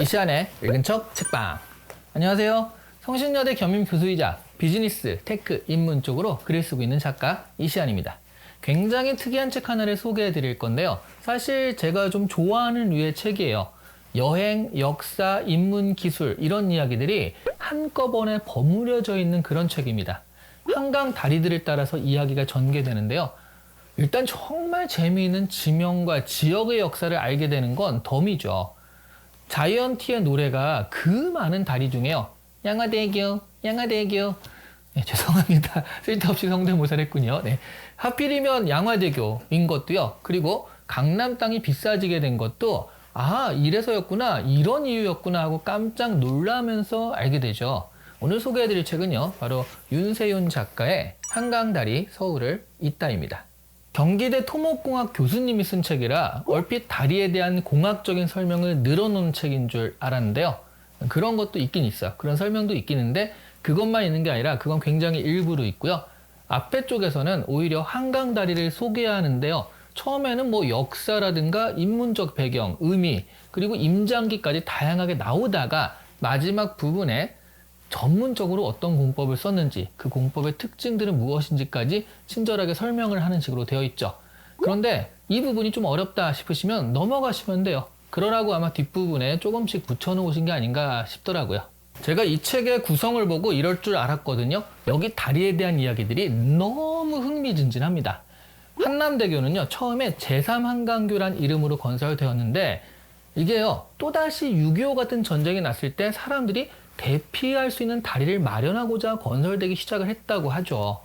이시안의 읽은 척 책방. 안녕하세요. 성신여대 겸임 교수이자 비즈니스, 테크, 인문 쪽으로 글을 쓰고 있는 작가 이시안입니다. 굉장히 특이한 책 하나를 소개해 드릴 건데요. 사실 제가 좀 좋아하는 류의 책이에요. 여행, 역사, 인문, 기술 이런 이야기들이 한꺼번에 버무려져 있는 그런 책입니다. 한강 다리들을 따라서 이야기가 전개되는데요. 일단 정말 재미있는 지명과 지역의 역사를 알게 되는 건 덤이죠. 자이언티의 노래가 그 많은 다리 중에요. 양화대교, 양화대교. 네, 죄송합니다. 쓸데없이 성대모사를 했군요. 네. 하필이면 양화대교인 것도요. 그리고 강남 땅이 비싸지게 된 것도 이래서였구나, 이런 이유였구나 하고 깜짝 놀라면서 알게 되죠. 오늘 소개해드릴 책은요. 바로 윤세윤 작가의 한강다리 서울을 잇다입니다. 경기대 토목공학 교수님이 쓴 책이라 얼핏 다리에 대한 공학적인 설명을 늘어놓은 책인 줄 알았는데요. 그런 것도 있긴 있어요. 그런 설명도 있긴 있는데 그것만 있는 게 아니라 그건 굉장히 일부로 있고요. 앞에 쪽에서는 오히려 한강다리를 소개하는데요. 처음에는 뭐 역사라든가 인문적 배경, 의미, 그리고 임장기까지 다양하게 나오다가 마지막 부분에 전문적으로 어떤 공법을 썼는지, 그 공법의 특징들은 무엇인지까지 친절하게 설명을 하는 식으로 되어 있죠. 그런데 이 부분이 좀 어렵다 싶으시면 넘어가시면 돼요. 그러라고 아마 뒷부분에 조금씩 붙여놓으신 게 아닌가 싶더라고요. 제가 이 책의 구성을 보고 이럴 줄 알았거든요. 여기 다리에 대한 이야기들이 너무 흥미진진합니다. 한남대교는요, 처음에 제3한강교란 이름으로 건설되었는데 이게요, 또다시 6.25 같은 전쟁이 났을 때 사람들이 대피할 수 있는 다리를 마련하고자 건설되기 시작을 했다고 하죠.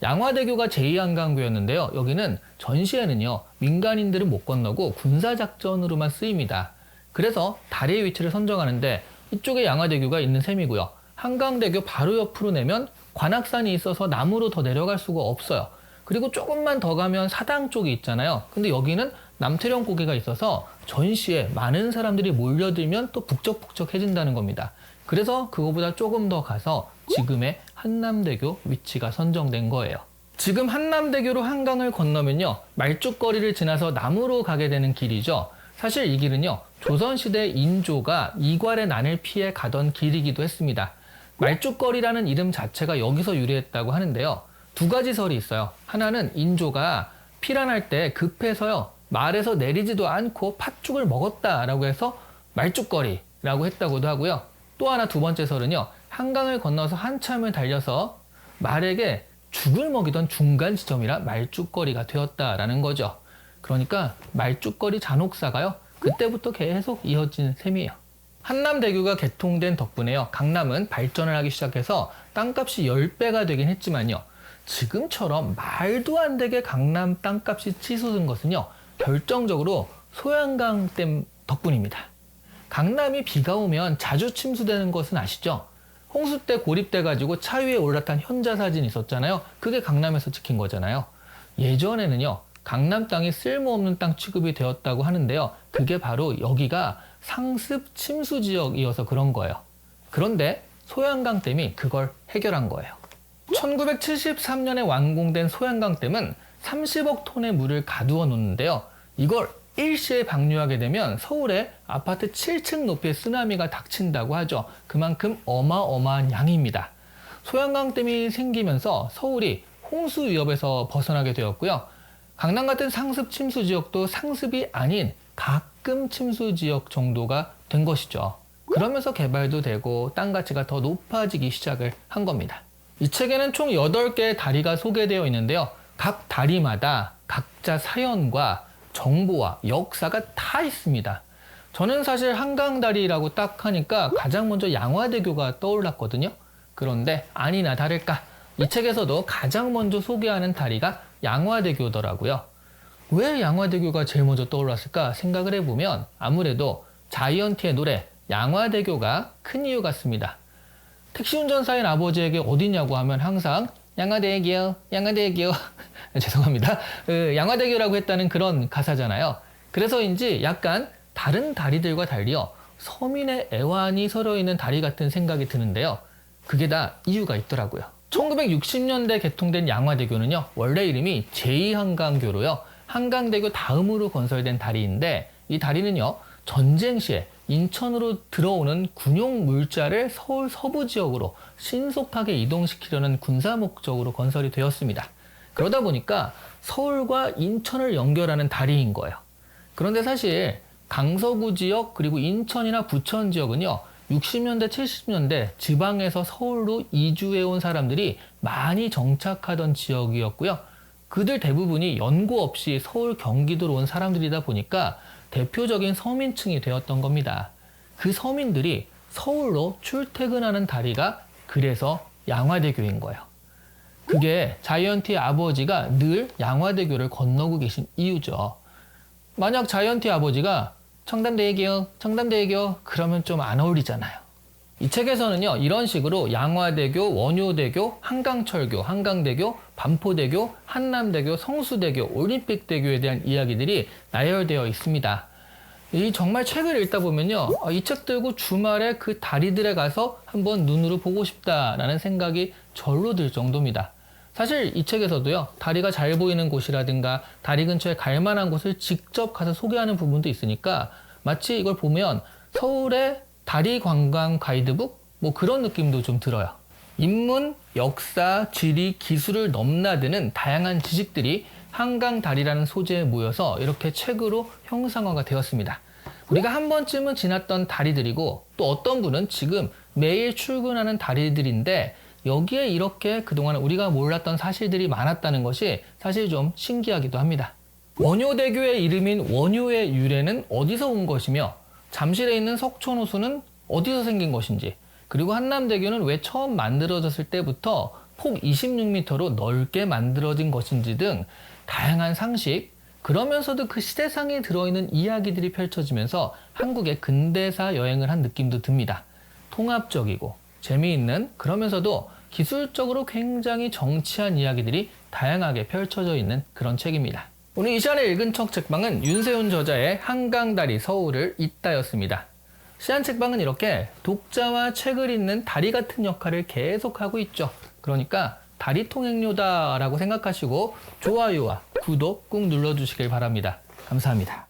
양화대교가 제2한강교였는데요. 여기는 전시에는요, 민간인들은 못 건너고 군사작전으로만 쓰입니다. 그래서 다리의 위치를 선정하는데 이쪽에 양화대교가 있는 셈이고요. 한강대교 바로 옆으로 내면 관악산이 있어서 남으로 더 내려갈 수가 없어요. 그리고 조금만 더 가면 사당 쪽이 있잖아요. 근데 여기는 남태령 고개가 있어서 전시에 많은 사람들이 몰려들면 또 북적북적해진다는 겁니다. 그래서 그거보다 조금 더 가서 지금의 한남대교 위치가 선정된 거예요. 지금 한남대교로 한강을 건너면요, 말죽거리를 지나서 남으로 가게 되는 길이죠. 사실 이 길은요, 조선시대 인조가 이괄의 난을 피해 가던 길이기도 했습니다. 말죽거리라는 이름 자체가 여기서 유래했다고 하는데요. 두 가지 설이 있어요. 하나는 인조가 피란할 때 급해서요, 말에서 내리지도 않고 팥죽을 먹었다라고 해서 말죽거리라고 했다고도 하고요. 또 하나 두 번째 설은요, 한강을 건너서 한참을 달려서 말에게 죽을 먹이던 중간 지점이라 말죽거리가 되었다라는 거죠. 그러니까 말죽거리 잔혹사가요, 그때부터 계속 이어진 셈이에요. 한남대교가 개통된 덕분에요, 강남은 발전을 하기 시작해서 땅값이 10배가 되긴 했지만요, 지금처럼 말도 안 되게 강남 땅값이 치솟은 것은요, 결정적으로 소양강댐 덕분입니다. 강남이 비가 오면 자주 침수되는 것은 아시죠? 홍수 때 고립돼가지고 차 위에 올라탄 현자 사진 있었잖아요. 그게 강남에서 찍힌 거잖아요. 예전에는요, 강남 땅이 쓸모없는 땅 취급이 되었다고 하는데요. 그게 바로 여기가 상습 침수 지역이어서 그런 거예요. 그런데 소양강댐이 그걸 해결한 거예요. 1973년에 완공된 소양강댐은 30억 톤의 물을 가두어 놓는데요. 이걸 일시에 방류하게 되면 서울에 아파트 7층 높이의 쓰나미가 닥친다고 하죠. 그만큼 어마어마한 양입니다. 소양강댐이 생기면서 서울이 홍수 위협에서 벗어나게 되었고요. 강남 같은 상습 침수 지역도 상습이 아닌 가끔 침수 지역 정도가 된 것이죠. 그러면서 개발도 되고 땅 가치가 더 높아지기 시작을 한 겁니다. 이 책에는 총 8개의 다리가 소개되어 있는데요. 각 다리마다 각자 사연과 정보와 역사가 다 있습니다. 저는 사실 한강다리라고 딱 하니까 가장 먼저 양화대교가 떠올랐거든요. 그런데 아니나 다를까, 이 책에서도 가장 먼저 소개하는 다리가 양화대교더라고요. 왜 양화대교가 제일 먼저 떠올랐을까 생각을 해보면 아무래도 자이언티의 노래 양화대교가 큰 이유 같습니다. 택시운전사인 아버지에게 어디냐고 하면 항상 양화대교, 양화대교 죄송합니다. 양화대교라고 했다는 그런 가사잖아요. 그래서인지 약간 다른 다리들과 달리요, 서민의 애환이 서려있는 다리 같은 생각이 드는데요. 그게 다 이유가 있더라고요. 1960년대 개통된 양화대교는요, 원래 이름이 제2한강교로요, 한강대교 다음으로 건설된 다리인데 이 다리는요, 전쟁 시에 인천으로 들어오는 군용 물자를 서울 서부 지역으로 신속하게 이동시키려는 군사 목적으로 건설이 되었습니다. 그러다 보니까 서울과 인천을 연결하는 다리인 거예요. 그런데 사실 강서구 지역 그리고 인천이나 부천 지역은요, 60년대, 70년대 지방에서 서울로 이주해온 사람들이 많이 정착하던 지역이었고요. 그들 대부분이 연고 없이 서울, 경기도로 온 사람들이다 보니까 대표적인 서민층이 되었던 겁니다. 그 서민들이 서울로 출퇴근하는 다리가 그래서 양화대교인 거예요. 그게 자이언티의 아버지가 늘 양화대교를 건너고 계신 이유죠. 만약 자이언티 아버지가 청담대교 그러면 좀 안 어울리잖아요. 이 책에서는요, 이런 식으로 양화대교, 원효대교, 한강철교, 한강대교, 반포대교, 한남대교, 성수대교, 올림픽대교에 대한 이야기들이 나열되어 있습니다. 이 정말 책을 읽다 보면요, 이 책 들고 주말에 그 다리들에 가서 한번 눈으로 보고 싶다라는 생각이 절로 들 정도입니다. 사실 이 책에서도요, 다리가 잘 보이는 곳이라든가 다리 근처에 갈 만한 곳을 직접 가서 소개하는 부분도 있으니까 마치 이걸 보면 서울의 다리 관광 가이드북? 뭐 그런 느낌도 좀 들어요. 인문, 역사, 지리, 기술을 넘나드는 다양한 지식들이 한강 다리라는 소재에 모여서 이렇게 책으로 형상화가 되었습니다. 우리가 한 번쯤은 지났던 다리들이고 또 어떤 분은 지금 매일 출근하는 다리들인데 여기에 이렇게 그동안 우리가 몰랐던 사실들이 많았다는 것이 사실 좀 신기하기도 합니다. 원효대교의 이름인 원효의 유래는 어디서 온 것이며 잠실에 있는 석촌호수는 어디서 생긴 것인지, 그리고 한남대교는 왜 처음 만들어졌을 때부터 폭 26m로 넓게 만들어진 것인지 등 다양한 상식, 그러면서도 그 시대상에 들어있는 이야기들이 펼쳐지면서 한국의 근대사 여행을 한 느낌도 듭니다. 통합적이고 재미있는, 그러면서도 기술적으로 굉장히 정치한 이야기들이 다양하게 펼쳐져 있는 그런 책입니다. 오늘 이 시간에 읽은 척 책방은 윤세훈 저자의 한강다리 서울을 잇다였습니다. 시안 책방은 이렇게 독자와 책을 읽는 다리 같은 역할을 계속하고 있죠. 그러니까 다리 통행료다라고 생각하시고 좋아요와 구독 꾹 눌러주시길 바랍니다. 감사합니다.